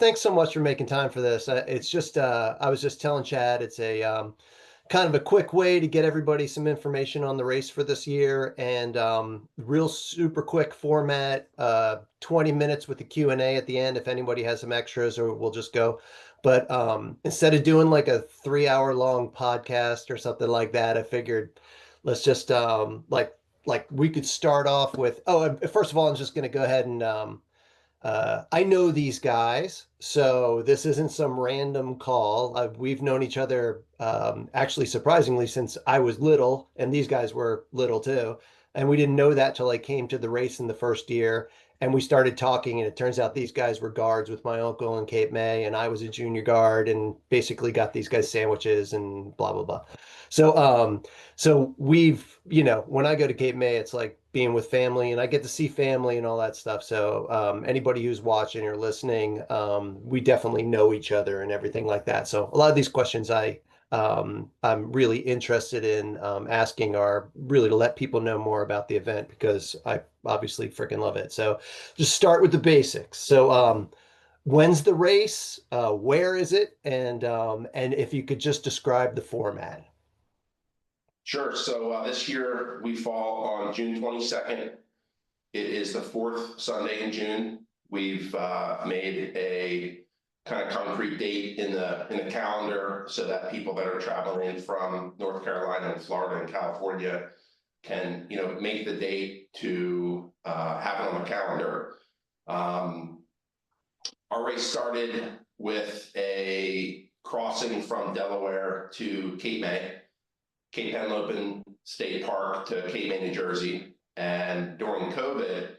thanks so much for making time for this. It's just I was just telling Chad it's a kind of a quick way to get everybody some information on the race for this year, and real super quick format, 20 minutes with the Q&A at the end if anybody has some extras, or we'll just go. But instead of doing like a 3 hour long podcast or something like that, I figured let's just like we could start off with, first of all, I'm just going to go ahead and I know these guys, so this isn't some random call. We've known each other, actually, surprisingly, since I was little, and these guys were little too. And we didn't know that till I came to the race in the first year. And we started talking, and it turns out these guys were guards with my uncle in Cape May, and I was a junior guard, and basically got these guys sandwiches and blah blah blah. So, so we've, when I go to Cape May, it's like being with family, and I get to see family and all that stuff. So anybody who's watching or listening, we definitely know each other and everything like that. So a lot of these questions I'm really interested in asking are really to let people know more about the event, because I obviously freaking love it. So just start with the basics. So when's the race? Where is it? And if you could just describe the format. Sure. So this year we fall on June 22nd. It is the fourth Sunday in June. We've made a kind of concrete date in the calendar so that people that are traveling in from North Carolina and Florida and California can, make the date to have it on the calendar. Our race started with a crossing from Delaware to Cape May, Cape Henlopen State Park to Cape May, New Jersey. And during COVID,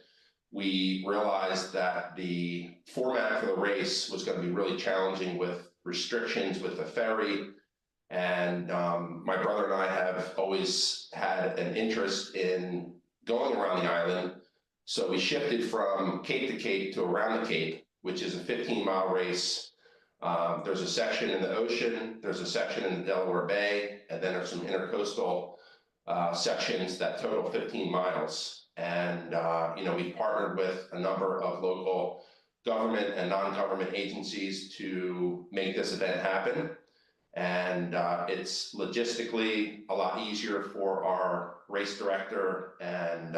we realized that the format for the race was going to be really challenging with restrictions with the ferry. And my brother and I have always had an interest in going around the island. So we shifted from Cape to Cape to around the Cape, which is a 15-mile race. There's a section in the ocean, there's a section in the Delaware Bay, and then there's some intercoastal sections that total 15 miles. And, we've partnered with a number of local government and non-government agencies to make this event happen. And it's logistically a lot easier for our race director, and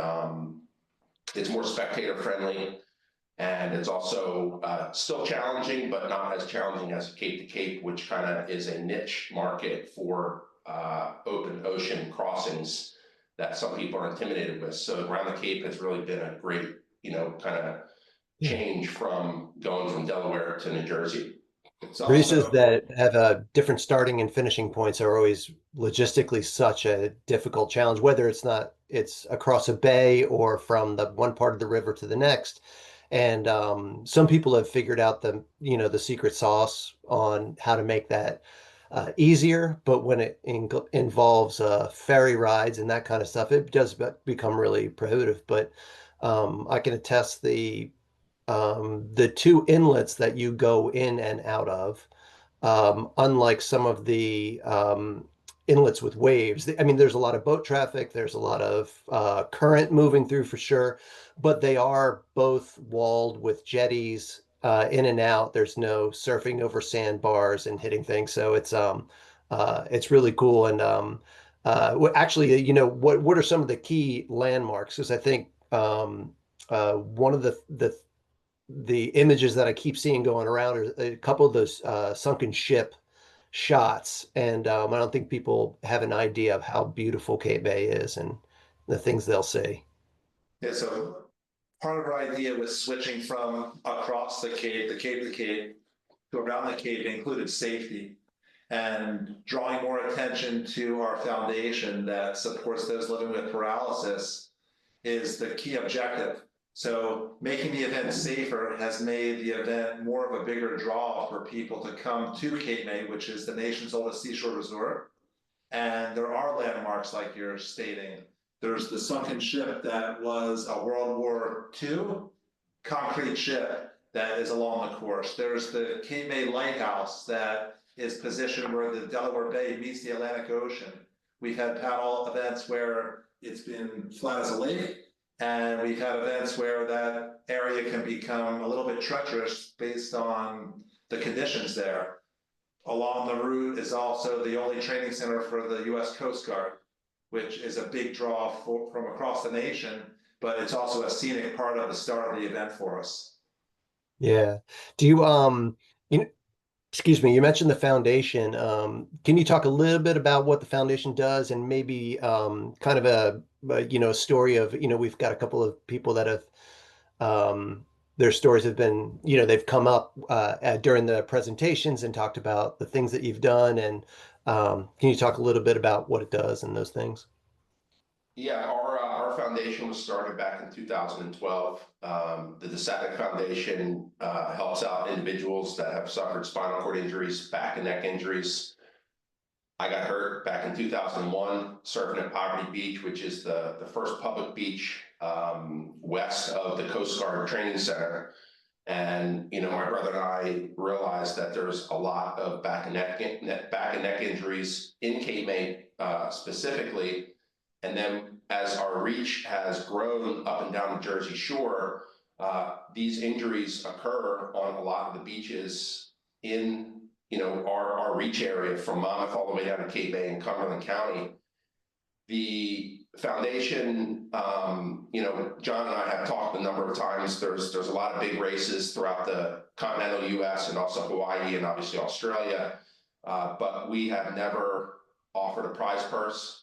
it's more spectator friendly. And it's also still challenging, but not as challenging as Cape to Cape, which kind of is a niche market for open ocean crossings that some people are intimidated with. So around the Cape has really been a great, kind of change from going from Delaware to New Jersey. It's Races also, that have a different starting and finishing points are always logistically such a difficult challenge, whether it's across a bay or from the one part of the river to the next. And some people have figured out the secret sauce on how to make that easier. But when it involves ferry rides and that kind of stuff, it does become really prohibitive. But I can attest the two inlets that you go in and out of, unlike some of the inlets with waves. I mean, there's a lot of boat traffic, there's a lot of current moving through for sure, but they are both walled with jetties in and out. There's no surfing over sandbars and hitting things, so it's really cool. And actually, what are some of the key landmarks? Because I think one of the images that I keep seeing going around are a couple of those sunken ship shots, and I don't think people have an idea of how beautiful Cape May is and the things they'll see. Yeah, so part of our idea was switching from across the Cape to Cape, to around the Cape included safety and drawing more attention to our foundation that supports those living with paralysis is the key objective. So making the event safer has made the event more of a bigger draw for people to come to Cape May, which is the nation's oldest seashore resort. And there are landmarks like you're stating. There's the sunken ship that was a World War II concrete ship that is along the course. There's the Cape May Lighthouse that is positioned where the Delaware Bay meets the Atlantic Ocean. We've had paddle events where it's been flat as a lake, And we've had events where that area can become a little bit treacherous based on the conditions there. Along the route is also the only training center for the US Coast Guard, which is a big draw from across the nation, but it's also a scenic part of the start of the event for us. Yeah. Do you you excuse me, you mentioned the foundation. Can you talk a little bit about what the foundation does and maybe kind of a story of, we've got a couple of people that have their stories have been, they've come up during the presentations and talked about the things that you've done. And can you talk a little bit about what it does and those things? Yeah, our foundation was started back in 2012. The Desatnick Foundation helps out individuals that have suffered spinal cord injuries, back and neck injuries. I got hurt back in 2001 surfing at Poverty Beach, which is the first public beach west of the Coast Guard Training Center. And my brother and I realized that there's a lot of back and neck injuries in Cape May specifically. And then as our reach has grown up and down the Jersey Shore, these injuries occur on a lot of the beaches in our reach area from Monmouth all the way down to Cape May and Cumberland County. The foundation, John and I have talked a number of times. There's a lot of big races throughout the continental U.S. and also Hawaii and obviously Australia, but we have never offered a prize purse.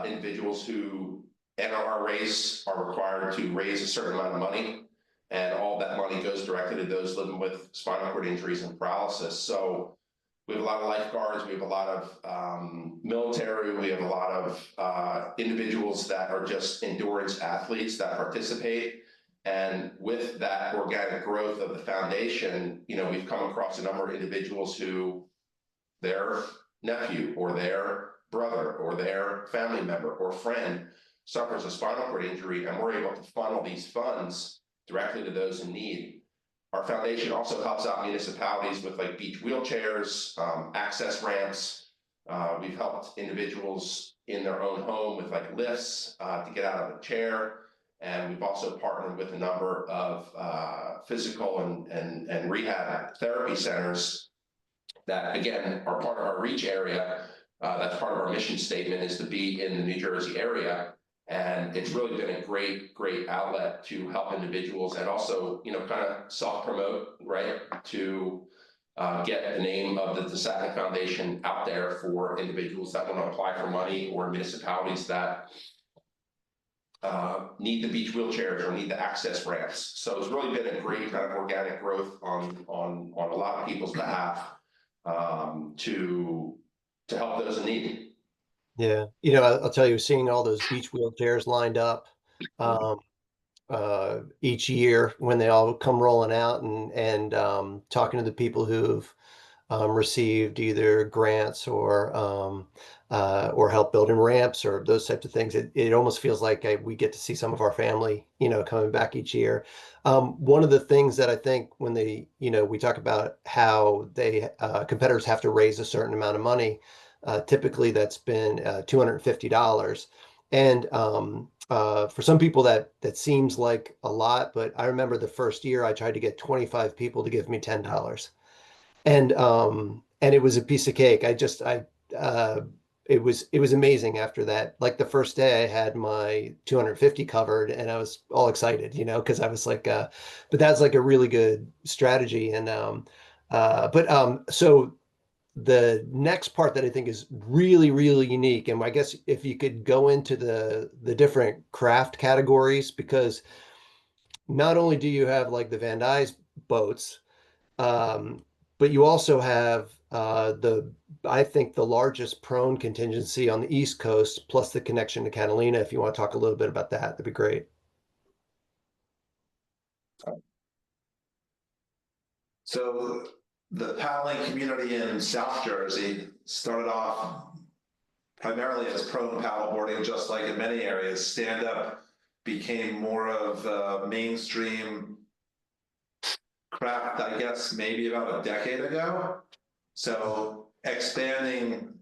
Individuals who enter our race are required to raise a certain amount of money, and all that money goes directly to those living with spinal cord injuries and paralysis. So we have a lot of lifeguards, we have a lot of military, we have a lot of individuals that are just endurance athletes that participate. And with that organic growth of the foundation, we've come across a number of individuals who their nephew or their brother or their family member or friend suffers a spinal cord injury, and we're able to funnel these funds directly to those in need. Our foundation also helps out municipalities with like beach wheelchairs, access ramps. We've helped individuals in their own home with like lifts to get out of a chair. And we've also partnered with a number of physical and rehab therapy centers that, again, are part of our reach area. That's part of our mission statement, is to be in the New Jersey area. And it's really been a great outlet to help individuals and also, kind of self-promote, right? To get the name of the Desatnick Foundation out there for individuals that want to apply for money, or municipalities that need the beach wheelchairs or need the access ramps. So it's really been a great kind of organic growth on a lot of people's behalf to help those in need. Yeah. I'll tell you, seeing all those beach wheelchairs lined up um, each year when they all come rolling out, and talking to the people who've received either grants or help building ramps or those types of things. It almost feels like we get to see some of our family, coming back each year. One of the things that I think when we talk about how competitors have to raise a certain amount of money, typically that's been $250. And for some people that seems like a lot, but I remember the first year I tried to get 25 people to give me $10. And it was a piece of cake. Uh it was amazing after that. Like the first day I had my 250 covered and I was all excited, because I was like but that's like a really good strategy. And so the next part that I think is really, really unique, and I guess if you could go into the different craft categories, because not only do you have like the Van Nuys boats, um, but you also have I think the largest prone contingency on the East Coast, plus the connection to Catalina. If you want to talk a little bit about that, that'd be great. So the paddling community in South Jersey started off primarily as prone paddleboarding, just like in many areas. Stand-up became more of a mainstream craft, I guess, maybe about a decade ago. So expanding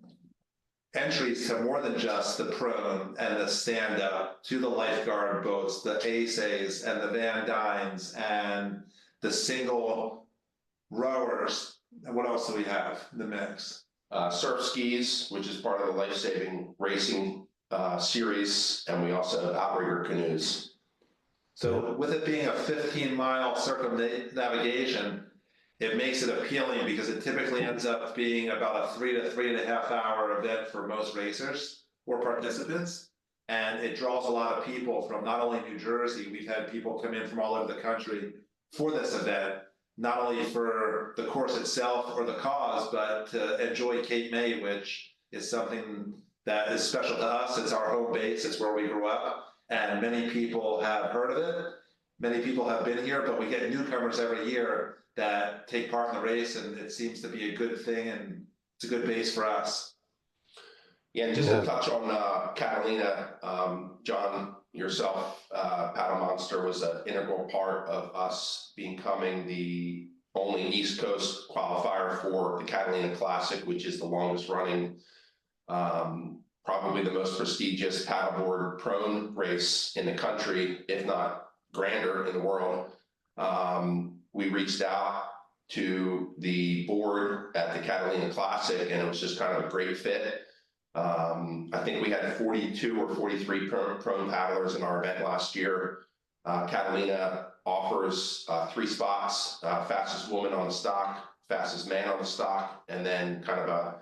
entries to more than just the prone and the stand up, to the lifeguard boats, the ASAs and the Van Dynes and the single rowers. And what else do we have in the mix? Surf skis, which is part of the life-saving racing series, and we also have outrigger canoes. So with it being a 15-mile circumnavigation, it makes it appealing because it typically ends up being about a 3 to 3.5 hour event for most racers or participants. And it draws a lot of people from not only New Jersey, we've had people come in from all over the country for this event, not only for the course itself or the cause, but to enjoy Cape May, which is something that is special to us. It's our home base, it's where we grew up, and many people have heard of it. Many people have been here, but we get newcomers every year that take part in the race, and it seems to be a good thing, and it's a good base for us. Yeah, and just to touch on Catalina, John, yourself, Paddle Monster was an integral part of us becoming the only East Coast qualifier for the Catalina Classic, which is the longest running, probably the most prestigious paddleboard prone race in the country, if not grander in the world. We reached out to the board at the Catalina Classic, and it was just kind of a great fit. I think we had 42 or 43 prone paddlers in our event last year. Catalina offers 3 spots, fastest woman on the stock, fastest man on the stock, and then kind of a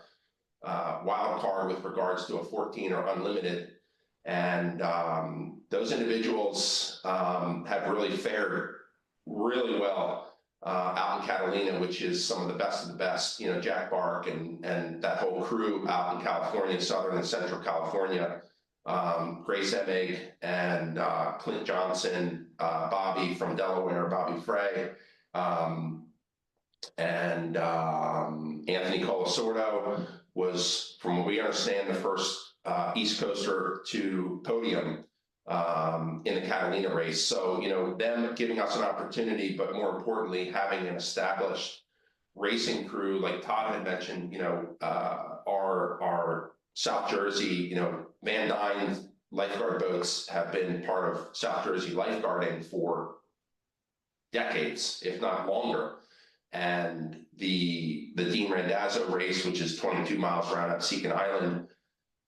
wild card with regards to a 14 or unlimited. And those individuals have really fared really well out in Catalina, which is some of the best, you know, Jack Bark and that whole crew out in California, Southern and Central California, Grace Emig and Clint Johnson, Bobby from Delaware, Bobby Frey, and Anthony Colasordo was, from what we understand, the first East Coaster to podium in the Catalina race. So, you know, them giving us an opportunity, but more importantly, having an established racing crew, like Todd had mentioned, you know, our South Jersey, you know, Van Dyne lifeguard boats have been part of South Jersey lifeguarding for decades, if not longer. And the Dean Randazzo race, which is 22 miles around at Seacon Island,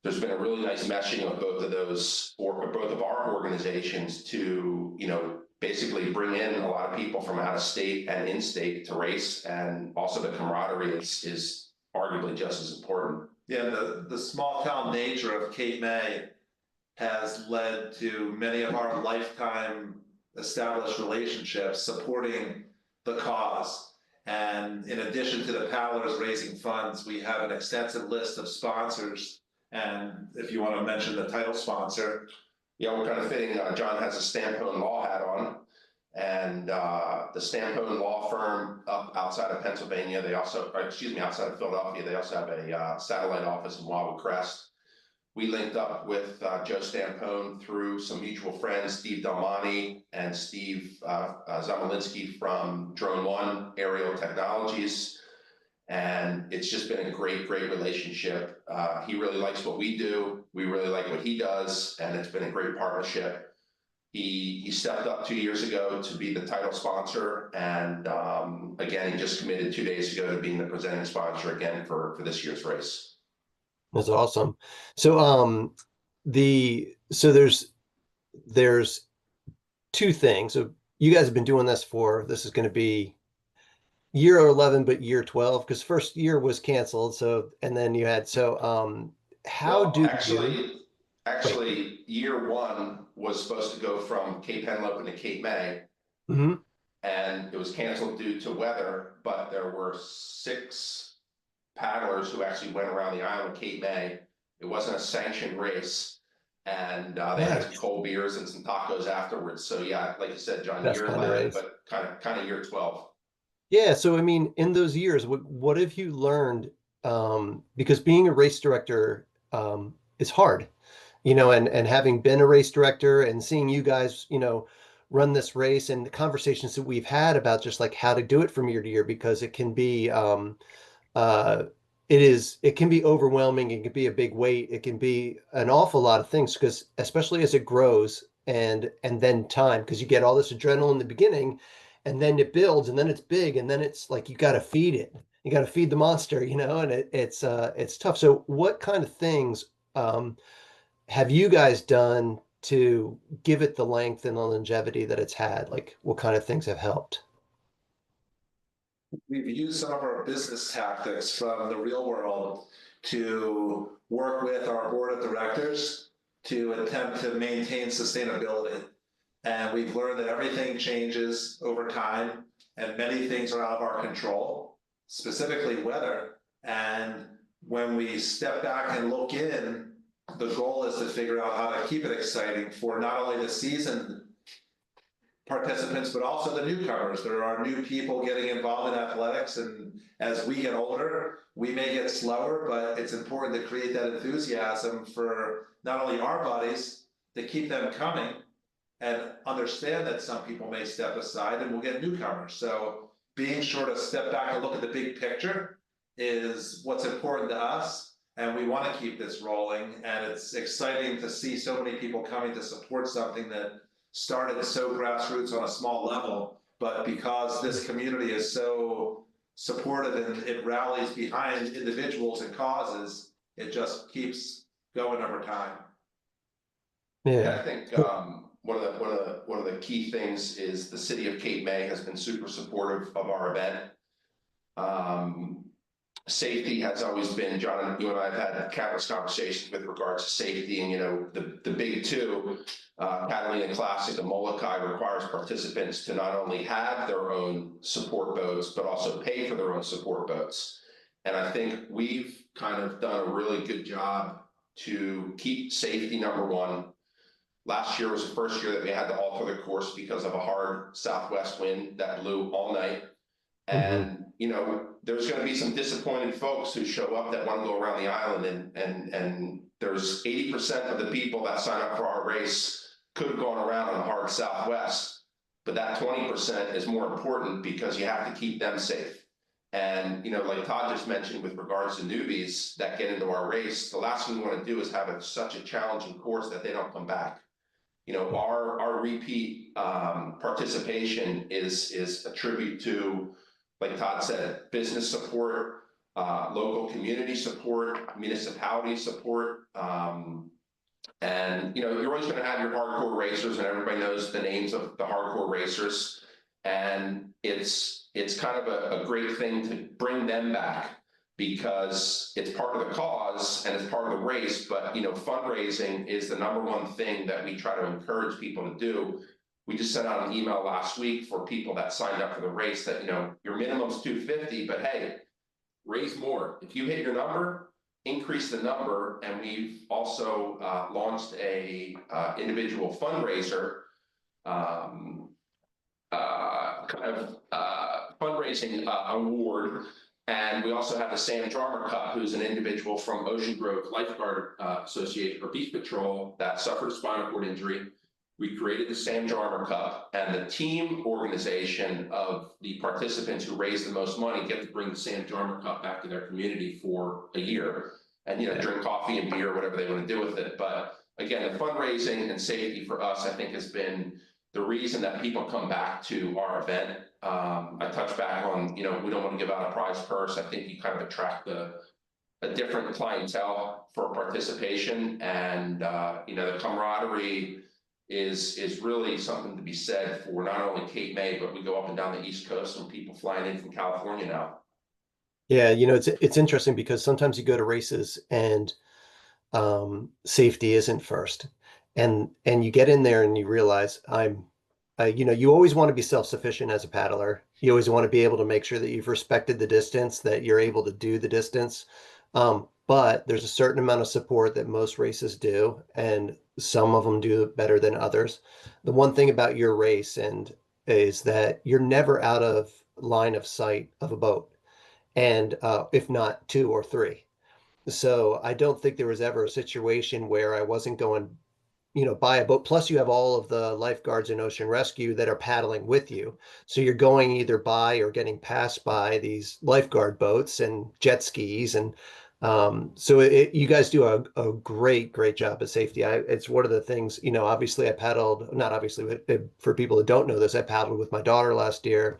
there's been a really nice meshing of both of those, or both of our organizations, to, you know, basically bring in a lot of people from out of state and in state to race. And also the camaraderie is arguably just as important. Yeah, the small town nature of Cape May has led to many of our lifetime established relationships supporting the cause. And in addition to the paddlers raising funds, we have an extensive list of sponsors. And if you want to mention the title sponsor. Yeah, we're kind of fitting, John has a Stampone Law hat on, and the Stampone Law Firm up outside of Pennsylvania, they also, outside of Philadelphia, they also have a satellite office in Wildwood Crest. We linked up with Joe Stampone through some mutual friends, Steve Delmonte and Steve Zamolinsky from Drone One Aerial Technologies. And it's just been a great relationship. He really likes what we do. We really like what he does, and it's been a great partnership. He stepped up 2 years ago to be the title sponsor, and again, he just committed 2 days ago to being the presenting sponsor again for this year's race. That's awesome. So there's 2 things. So you guys have been doing this this is going to be year 11, but year 12, because first year was canceled. So, and then you had, actually year 1 was supposed to go from Cape Henlopen to Cape May. Mm-hmm. And it was canceled due to weather, but there were 6 paddlers who actually went around the island of Cape May. It wasn't a sanctioned race, and they had some cold beers and some tacos afterwards. So yeah, like you said, John, year 11, but kind of year 12. Yeah. So, I mean, in those years, what have you learned? Because being a race director is hard, you know, and having been a race director and seeing you guys, you know, run this race, and the conversations that we've had about just like how to do it from year to year, because it can be it can be overwhelming. It can be a big weight. It can be an awful lot of things because especially as it grows and then time, because you get all this adrenaline in the beginning and then it builds and then it's big and then it's like you got to feed it. You got to feed the monster, and it's tough. So what kind of things um have you guys done to give it the length and the longevity that it's had? Like what kind of things have helped? We've used some of our business tactics from the real world to work with our board of directors to attempt to maintain sustainability. And we've learned that everything changes over time and many things are out of our control, specifically weather. And when we step back and look in, the goal is to figure out how to keep it exciting for not only the seasoned participants, but also the newcomers. There are new people getting involved in athletics, and as we get older, we may get slower, but it's important to create that enthusiasm for not only our buddies, to keep them coming, and understand that some people may step aside and we'll get newcomers. So being sure to step back and look at the big picture is what's important to us. And we want to keep this rolling. And it's exciting to see so many people coming to support something that started so grassroots on a small level. But because this community is so supportive and it rallies behind individuals and causes, it just keeps going over time. Yeah, Yeah. I think one of the key things is the city of Cape May has been super supportive of our event. Safety has always been, John, and you and I have had countless conversations with regards to safety, and the big two, Catalina Classic and Molokai, requires participants to not only have their own support boats but also pay for their own support boats. And I think we've kind of done a really good job to keep safety number one. Last year was the first year that we had to alter the course because of a hard southwest wind that blew all night. Mhm. And, there's going to be some disappointed folks who show up that want to go around the island, and there's 80% of the people that sign up for our race could have gone around on the hard southwest, but that 20% is more important because you have to keep them safe. And, like Todd just mentioned with regards to newbies that get into our race, the last thing we want to do is have such a challenging course that they don't come back. Our repeat participation is a tribute to, like Todd said, business support, local community support, municipality support. And you're always going to have your hardcore racers, and everybody knows the names of the hardcore racers. And it's kind of a great thing to bring them back because it's part of the cause and it's part of the race. But fundraising is the number one thing that we try to encourage people to do. We just sent out an email last week for people that signed up for the race that your minimum's 250, but hey, raise more. If you hit your number, increase the number. And we've also launched a individual fundraiser fundraising award. And we also have the Sam Jarmer Cup, who's an individual from Ocean Grove Lifeguard Association or Beach Patrol that suffered a spinal cord injury. We created the Sam Jarmer Cup, and the team organization of the participants who raise the most money get to bring the Sam Jarmer Cup back to their community for a year and, drink coffee and beer, whatever they want to do with it. But again, the fundraising and safety for us, I think, has been the reason that people come back to our event. I touched back on, we don't want to give out a prize purse. I think you kind of attract a different clientele for participation, and the camaraderie is really something to be said for not only Cape May, but we go up and down the East Coast and people flying in from California now. Yeah, it's interesting because sometimes you go to races and safety isn't first, and you get in there and you realize you always want to be self-sufficient as a paddler. You always want to be able to make sure that you've respected the distance, that you're able to do the distance. But there's a certain amount of support that most races do, and some of them do it better than others. The one thing about your race is that you're never out of line of sight of a boat, and if not two or three. So I don't think there was ever a situation where I wasn't going, buy a boat. Plus you have all of the lifeguards and ocean rescue that are paddling with you. So you're going either by or getting passed by these lifeguard boats and jet skis. And so you guys do a great job of safety. It's one of the things, obviously I paddled, not obviously, but for people that don't know this, I paddled with my daughter last year.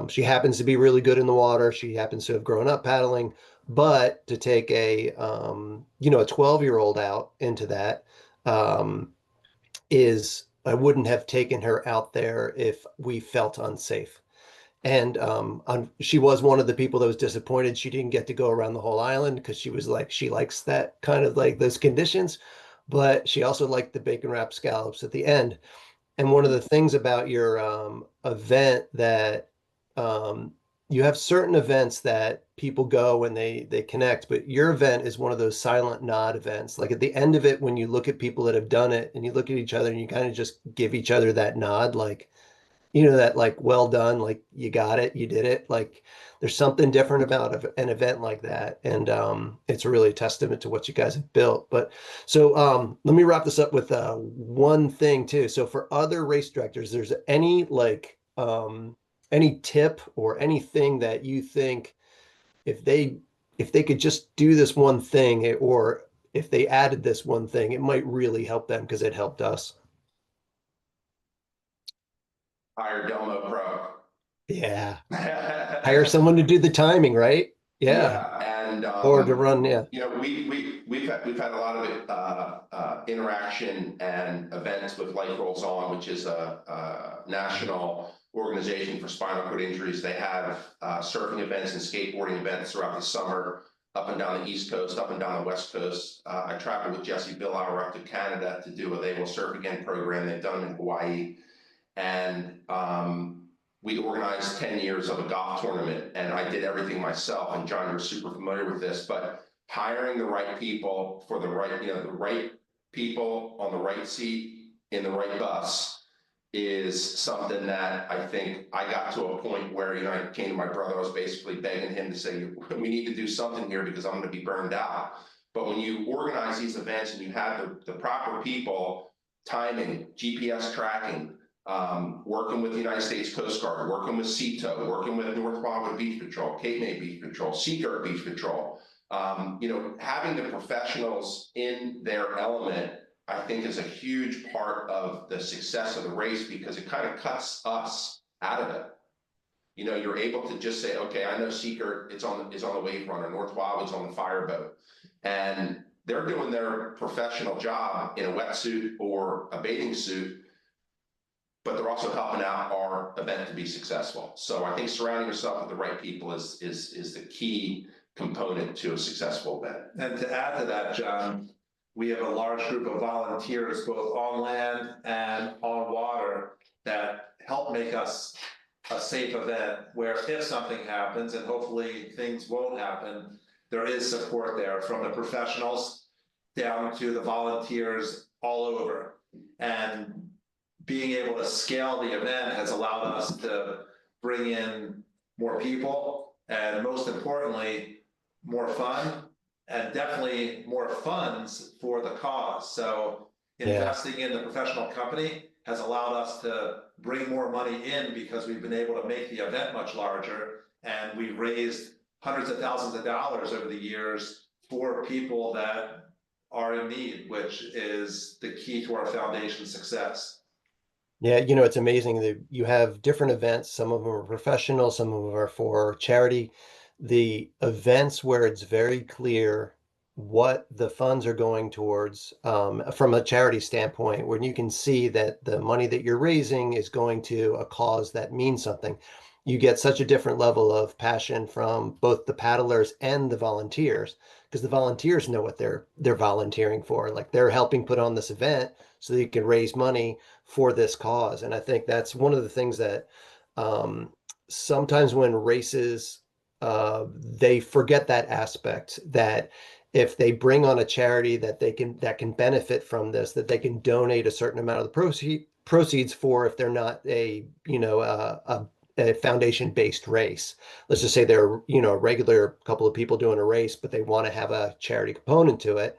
She happens to be really good in the water. She happens to have grown up paddling, but to take a 12-year-old out into that, um, is I wouldn't have taken her out there if we felt unsafe. And she was one of the people that was disappointed she didn't get to go around the whole island because she was like, she likes that kind of like those conditions, but she also liked the bacon wrapped scallops at the end. And one of the things about your event that um, you have certain events that people go when they connect, but your event is one of those silent nod events. Like at the end of it, when you look at people that have done it and you look at each other and you kind of just give each other that nod, like, that like, well done, like you got it, you did it. Like there's something different about an event like that. And it's really a testament to what you guys have built. But so let me wrap this up with one thing too. So for other race directors, there's any tip or anything that you think if they could just do this one thing, or if they added this one thing, it might really help them because it helped us. Hire Domo Pro. Yeah. Hire someone to do the timing, right? Yeah. Yeah, and Or to run, yeah. we've had a lot of interaction and events with Life Rolls On, which is a national organization for spinal cord injuries. They have surfing events and skateboarding events throughout the summer, up and down the East Coast, up and down the West Coast. I traveled with Jesse Billauer up to Canada to do a They Will Surf Again program. They've done them in Hawaii. And we organized 10 years of a golf tournament, and I did everything myself. And John, you're super familiar with this, but hiring the right people for the right people on the right seat in the right bus is something that I think I got to a point where, I came to my brother, I was basically begging him to say, we need to do something here because I'm going to be burned out. But when you organize these events and you have the proper people, timing, GPS tracking, working with the United States Coast Guard, working with CETO, working with North Wildwood Beach Patrol, Cape May Beach Patrol, Seagirt Beach Patrol, having the professionals in their element, I think is a huge part of the success of the race because it kind of cuts us out of it. You're able to just say, okay, I know Seagirt is on the wave runner, North Wildwood's on the fireboat, and they're doing their professional job in a wetsuit or a bathing suit, but they're also helping out our event to be successful. So I think surrounding yourself with the right people is the key component to a successful event. And to add to that, John, we have a large group of volunteers, both on land and on water, that help make us a safe event where if something happens, and hopefully things won't happen, there is support there from the professionals down to the volunteers all over. And being able to scale the event has allowed us to bring in more people and, most importantly, more fun and definitely more funds for the cause. So investing in the professional company has allowed us to bring more money in because we've been able to make the event much larger, and we've raised hundreds of thousands of dollars over the years for people that are in need, which is the key to our foundation's success. Yeah, it's amazing that you have different events. Some of them are professional, some of them are for charity. The events where it's very clear what the funds are going towards, from a charity standpoint, when you can see that the money that you're raising is going to a cause that means something, you get such a different level of passion from both the paddlers and the volunteers, because the volunteers know what they're volunteering for. Like they're helping put on this event so they can raise money for this cause. And I think that's one of the things that sometimes when races, they forget that aspect, that if they bring on a charity that can benefit from this, that they can donate a certain amount of the proceeds for, if they're not a foundation based race. Let's just say they're, a regular couple of people doing a race, but they want to have a charity component to it.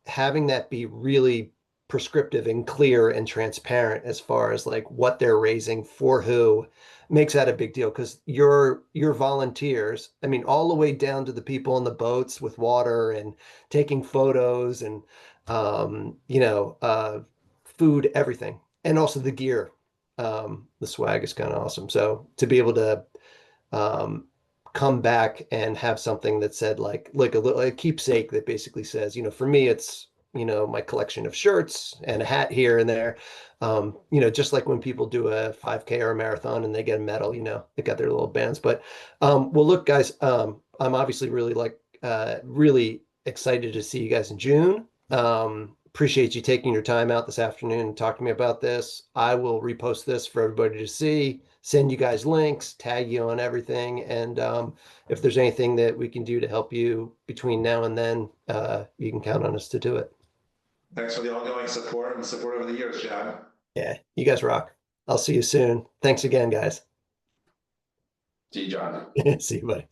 Having that be really prescriptive and clear and transparent as far as like what they're raising for who, makes that a big deal, because your volunteers, I mean, all the way down to the people on the boats with water and taking photos and food, everything, and also the gear. The swag is kind of awesome. So to be able to um, come back and have something that said like a little a keepsake that basically says, for me, it's, my collection of shirts and a hat here and there. Just like when people do a 5K or a marathon and they get a medal, they got their little bands. But well, look, guys, I'm obviously really excited to see you guys in June. Appreciate you taking your time out this afternoon and talk to me about this. I will repost this for everybody to see, send you guys links, tag you on everything. And if there's anything that we can do to help you between now and then, you can count on us to do it. Thanks for the ongoing support and support over the years, Chad. Yeah, you guys rock. I'll see you soon. Thanks again, guys. See you, John. See you, buddy.